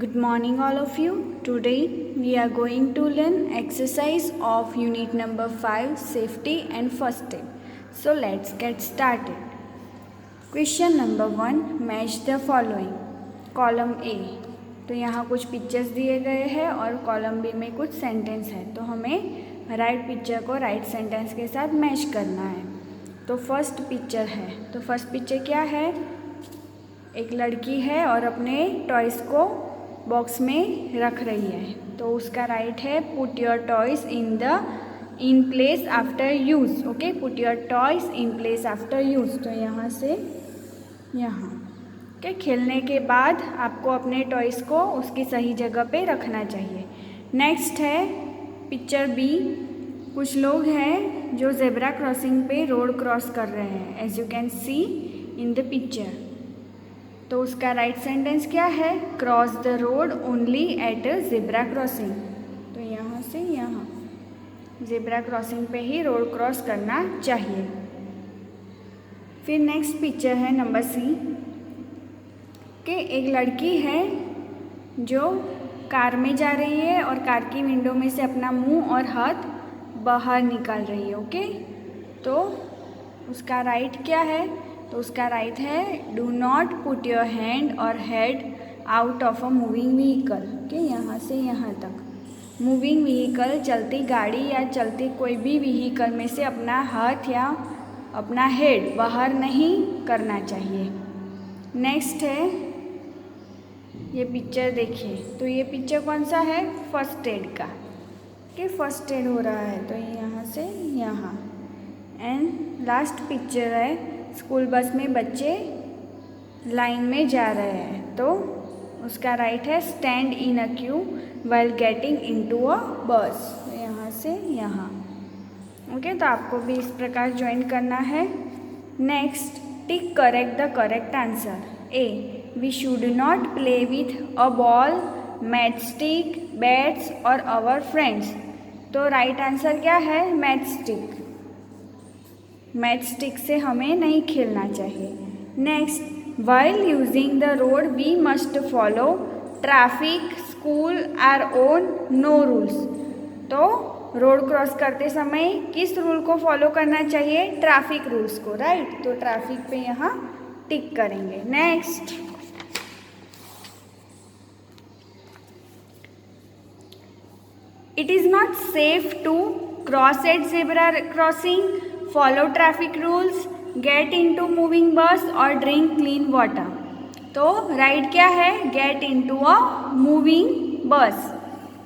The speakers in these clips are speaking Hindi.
Good morning all of you. Today we are going to learn exercise of unit number 5 safety and first aid. So let's get started. Question number 1 match the following. Column A तो यहाँ कुछ पिक्चर्स दिए गए हैं और कॉलम बी में कुछ सेंटेंस है, तो हमें राइट पिक्चर को राइट सेंटेंस के साथ मैच करना है। तो फर्स्ट पिक्चर है, तो फर्स्ट पिक्चर क्या है, एक लड़की है और अपने टॉयज़ को बॉक्स में रख रही है। तो उसका राइट है put your toys in place after use. Okay, put your toys in place after use. तो यहाँ से यहाँ ओके, खेलने के बाद आपको अपने टॉयज़ को उसकी सही जगह पे रखना चाहिए। नेक्स्ट है पिक्चर बी, कुछ लोग हैं जो ज़ेब्रा क्रॉसिंग पे रोड क्रॉस कर रहे हैं, as you can see in the picture. तो उसका राइट सेंटेंस क्या है, cross the road only at a zebra crossing. तो यहाँ से यहाँ ज़ेब्रा क्रॉसिंग पे ही रोड क्रॉस करना चाहिए। फिर नेक्स्ट पिक्चर है नंबर सी कि एक लड़की है जो कार में जा रही है और कार की विंडो में से अपना मुंह और हाथ बाहर निकाल रही है। ओके, तो उसका राइट क्या है, तो उसका राइट है do not put your hand और head out of a moving vehicle. Okay, यहाँ से यहाँ तक मूविंग व्हीकल, चलती गाड़ी या चलती कोई भी व्हीकल में से अपना हाथ या अपना हेड बाहर नहीं करना चाहिए। नेक्स्ट है ये पिक्चर देखिए, तो ये पिक्चर कौन सा है, फर्स्ट एड का। कि फर्स्ट एड हो रहा है, तो यहाँ से यहाँ। एंड लास्ट पिक्चर है स्कूल बस में बच्चे लाइन में जा रहे हैं, तो उसका राइट है stand in a queue while getting into a बस। तो यहाँ से यहाँ। ओके, तो आपको भी इस प्रकार ज्वाइन करना है। Next, tick correct the correct answer. A, we should not play with a ball, matchstick, bats और आवर फ्रेंड्स। तो राइट आंसर क्या है, मैचस्टिक। मैचस्टिक से हमें नहीं खेलना चाहिए। Next, while using the road we must follow traffic, school our own no rules. तो रोड क्रॉस करते समय किस रूल को फॉलो करना चाहिए, ट्रैफिक रूल्स को, राइट। तो ट्रैफिक पे यहाँ टिक करेंगे। Next, it is not safe to cross at zebra crossing, follow traffic rules, get into moving bus और ड्रिंक क्लीन वाटर। तो राइट क्या है, get into a moving bus.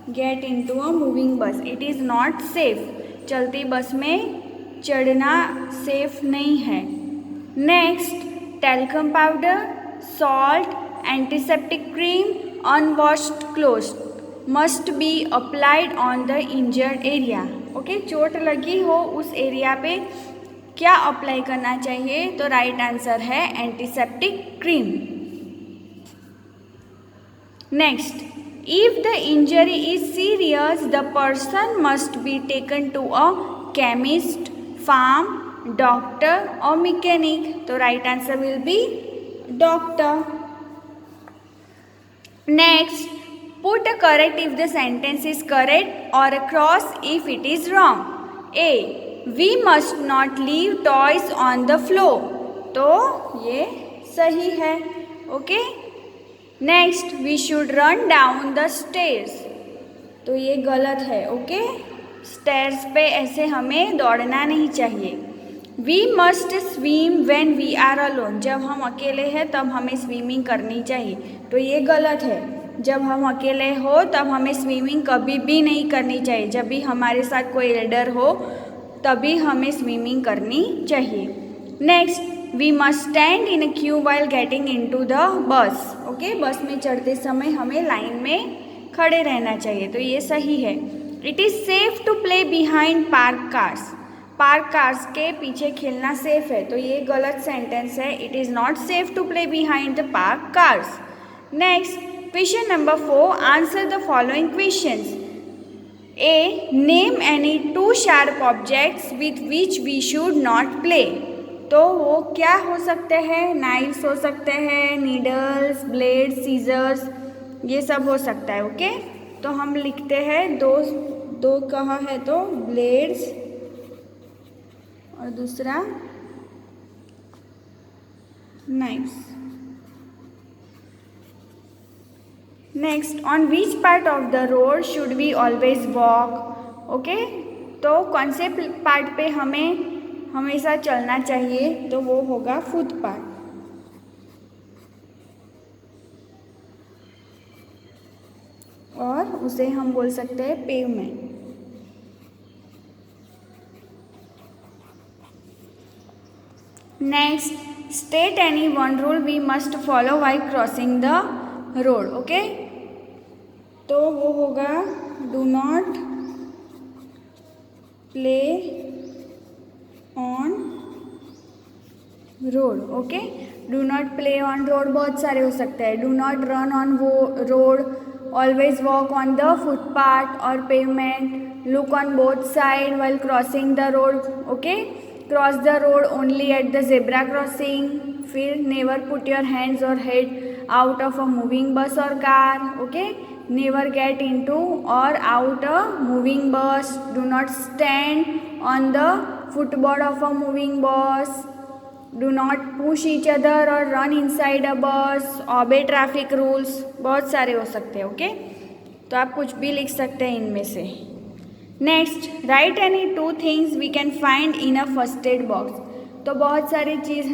Get into a moving bus, it is not safe. चलती बस में चढ़ना सेफ नहीं है। Next, talcum powder, salt, antiseptic cream, unwashed clothes must be applied on the injured area. Okay, चोट लगी हो उस एरिया पे क्या अप्लाई करना चाहिए, तो राइट आंसर है antiseptic cream. Next, if the injury is serious the person must be taken to a chemist, farm, doctor और मैकेनिक। तो right answer will be doctor. Next, put a correct if the sentence is correct or a cross if it is wrong. A, we must not leave toys on the floor. तो ये सही है। Okay, next, we should run down the stairs. तो ये गलत है। ओके, स्टेयर्स पे ऐसे हमें दौड़ना नहीं चाहिए। We must swim when we are alone. जब हम अकेले हैं तब हमें स्विमिंग करनी चाहिए, तो ये गलत है। जब हम अकेले हो तब हमें स्विमिंग कभी भी नहीं करनी चाहिए। जब भी हमारे साथ कोई एल्डर हो तभी हमें स्विमिंग करनी चाहिए। Next, we must stand in a queue while getting into the bus. Okay, bus में चढ़ते समय हमें लाइन में खड़े रहना चाहिए, तो ये सही है। It is safe to play behind park cars. Park cars के पीछे खेलना सेफ है, तो ये गलत सेंटेंस है। It is not safe to play behind the park cars. Next, question number 4, answer the following questions. A, name any two sharp objects with which we should not play. तो वो क्या हो सकते हैं, नाइफ्स हो सकते हैं, नीडल्स, ब्लेड, सीजर्स, ये सब हो सकता है। ओके, तो हम लिखते हैं दो दो कहाँ है तो ब्लेड्स और दूसरा knives. Next, on which part of the road should we always walk. Okay, तो कौन से पार्ट पे हमें हमेशा चलना चाहिए, तो वो होगा फुटपाथ। और उसे हम बोल सकते हैं pavement. Next, state any one rule we must follow while crossing the road. Okay, तो वो होगा do not play on road. Okay, do not play on road बहुत सारे हो सकते हैं। डू नॉट रन ऑन वो road, always walk on the footpath और pavement, look on both side while crossing the road. Okay, cross the road only at the zebra crossing. फिर नेवर पुट योर हैंड्स और head out of a moving bus or car. Okay, never get into or out a moving bus. Do not stand on the footboard of a moving bus. Do not push each other or run inside a bus. Obey traffic rules बहुत सारे हो सकते हैं। ओके, तो आप कुछ भी लिख सकते हैं इनमें से। Next, write any 2 things we can find in a first aid box. तो बहुत सारी चीज़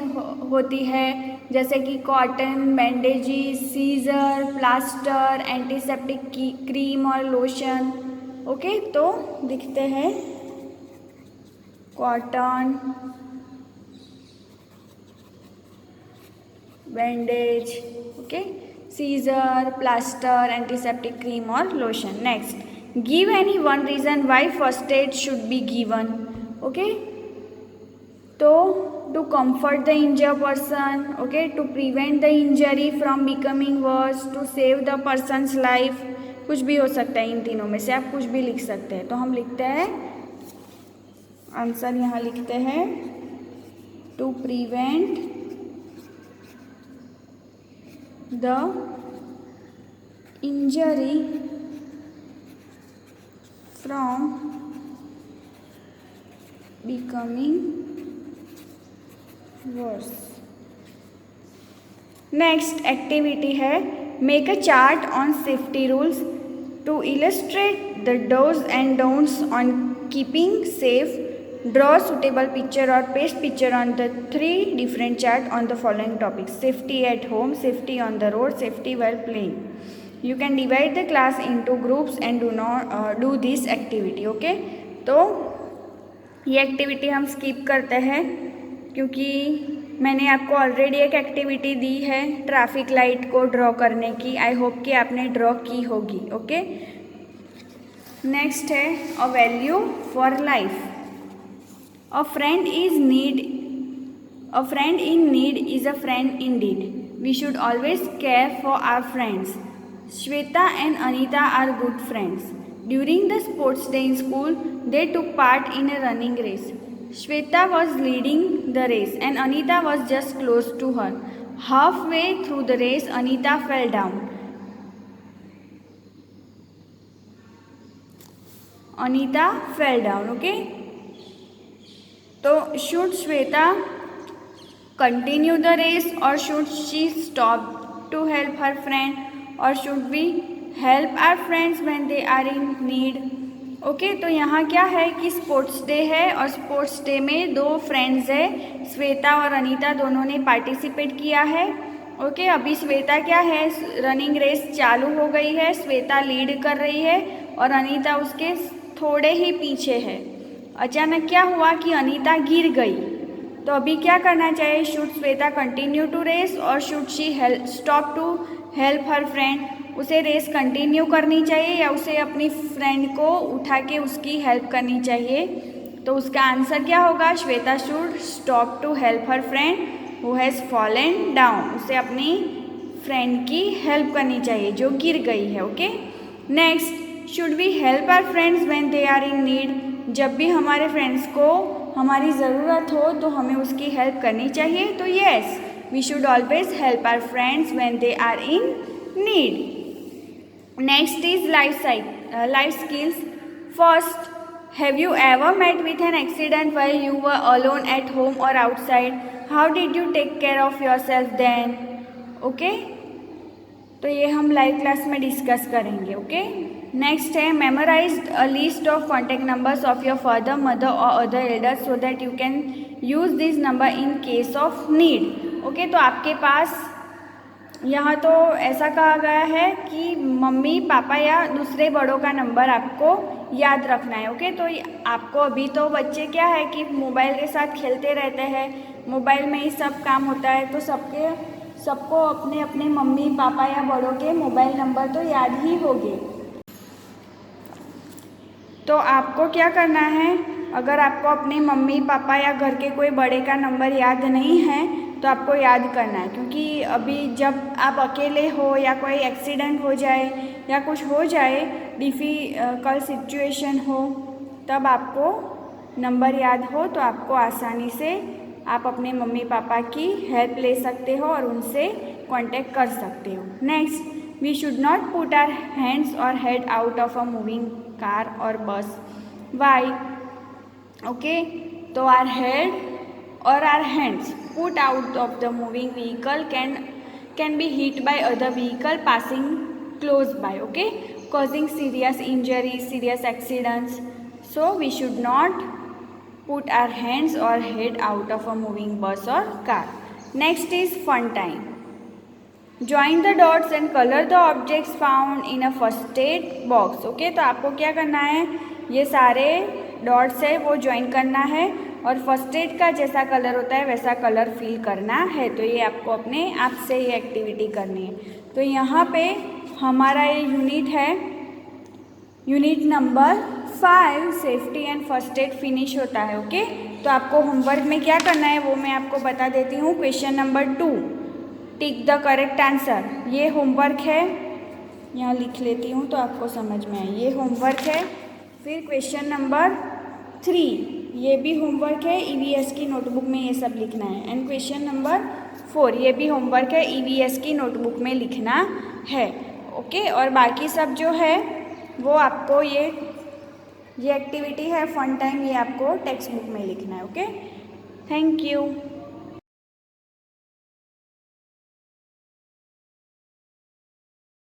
होती है, जैसे कि cotton, bandages, scissor, plaster, antiseptic cream और लोशन। ओके, तो दिखते हैं cotton, bandage, okay, scissor, plaster, antiseptic cream और lotion. Next, give any one reason why first aid should be given. Okay, तो to comfort the injured person, okay, to prevent the injury from becoming worse, to save the person's life। कुछ भी हो सकता है इन तीनों में से, आप कुछ भी लिख सकते हैं। तो हम लिखते हैं आंसर, यहाँ लिखते हैं to prevent the injury from becoming worse. Next activity है make a chart on safety rules to illustrate the dos and don'ts on keeping safe. Draw suitable picture और paste picture on the 3 different chart on the following topics: safety at home, safety on the road, safety while playing. You can divide the class into groups and do this activity. Okay, तो ये एक्टिविटी हम स्किप करते हैं क्योंकि मैंने आपको ऑलरेडी एक एक्टिविटी दी है ट्रैफिक लाइट को ड्रॉ करने की। आई होप कि आपने ड्रॉ की होगी। ओके, नेक्स्ट है a value for life. A friend in need is a friend in deed. We should always care for our friends. Shweta and Anita are good friends. During the sports day in school they took part in a running race. Shweta was leading the race and Anita was just close to her. Halfway through the race, Anita fell down. Anita fell down, okay? So, should Shweta continue the race or should she stop to help her friend, or should we help our friends when they are in need? Okay, तो यहाँ क्या है कि स्पोर्ट्स डे है और स्पोर्ट्स डे में 2 फ्रेंड्स है, श्वेता और अनीता, दोनों ने पार्टिसिपेट किया है। ओके, अभी श्वेता क्या है, रनिंग रेस चालू हो गई है, श्वेता लीड कर रही है और अनीता उसके थोड़े ही पीछे है। अचानक क्या हुआ कि अनीता गिर गई। तो अभी क्या करना चाहिए, should Shweta continue to race और should she stop to help her friend. उसे रेस कंटिन्यू करनी चाहिए या उसे अपनी फ्रेंड को उठा के उसकी हेल्प करनी चाहिए। तो उसका आंसर क्या होगा, Shweta should stop to help her friend who has fallen down. उसे अपनी फ्रेंड की हेल्प करनी चाहिए जो गिर गई है। Okay, next, should we help our friends when they are in need. जब भी हमारे फ्रेंड्स को हमारी ज़रूरत हो तो हमें उसकी हेल्प करनी चाहिए। तो yes, we should always help our friends when they are in need. Next is life skills. First, have you ever met with an accident while you were alone at home or outside? How did you take care of yourself then? Okay, तो ये हम लाइव क्लास में डिस्कस करेंगे. ओके, नेक्स्ट है memorize a list of contact numbers of your father, mother और other elders so that you can use this number in case of need. Okay, तो आपके पास यहाँ तो ऐसा कहा गया है कि मम्मी पापा या दूसरे बड़ों का नंबर आपको याद रखना है. ओके, तो आपको अभी तो बच्चे क्या है कि मोबाइल के साथ खेलते रहते हैं, मोबाइल में ही सब काम होता है, तो सबको अपने अपने मम्मी पापा या बड़ों के मोबाइल नंबर तो याद ही होंगे. तो आपको क्या करना है, अगर आपको अपने मम्मी पापा या घर के कोई बड़े का नंबर याद नहीं है तो आपको याद करना है, क्योंकि अभी जब आप अकेले हो या कोई एक्सीडेंट हो जाए या कुछ हो जाए, डिफ़िकल्ट सिचुएशन हो, तब आपको नंबर याद हो तो आपको आसानी से आप अपने मम्मी पापा की हेल्प ले सकते हो और उनसे कांटेक्ट कर सकते हो. Next, we should not put our hands और head out of a moving car और बस. वाई? ओके, तो our head or our hands put out of the moving vehicle can be hit by other vehicle passing close by, okay, causing serious injuries, serious accidents. So we should not put our hands or head out of a moving bus or car. Next is fun time. Join the dots and color the objects found in a first aid box. Okay, तो आपको क्या करना है, ये सारे डॉट्स है वो ज्वाइन करना है और फर्स्ट एड का जैसा कलर होता है वैसा कलर फिल करना है. तो ये आपको अपने आप से ये एक्टिविटी करनी है. तो यहाँ पे हमारा ये यूनिट है, unit number 5 safety and first aid finish होता है. ओके, तो आपको होमवर्क में क्या करना है वो मैं आपको बता देती हूँ. Question number 2, tick the correct answer. ये होमवर्क है, यहाँ लिख लेती हूँ तो आपको समझ में आए. ये होमवर्क है. फिर क्वेश्चन नंबर 3, ये भी होमवर्क है, EVS की नोटबुक में ये सब लिखना है. एंड क्वेश्चन नंबर 4, ये भी होमवर्क है, EVS की नोटबुक में लिखना है. ओके, और बाकी सब जो है वो आपको ये एक्टिविटी है फन टाइम, ये आपको टेक्स्ट बुक में लिखना है. Okay, thank you.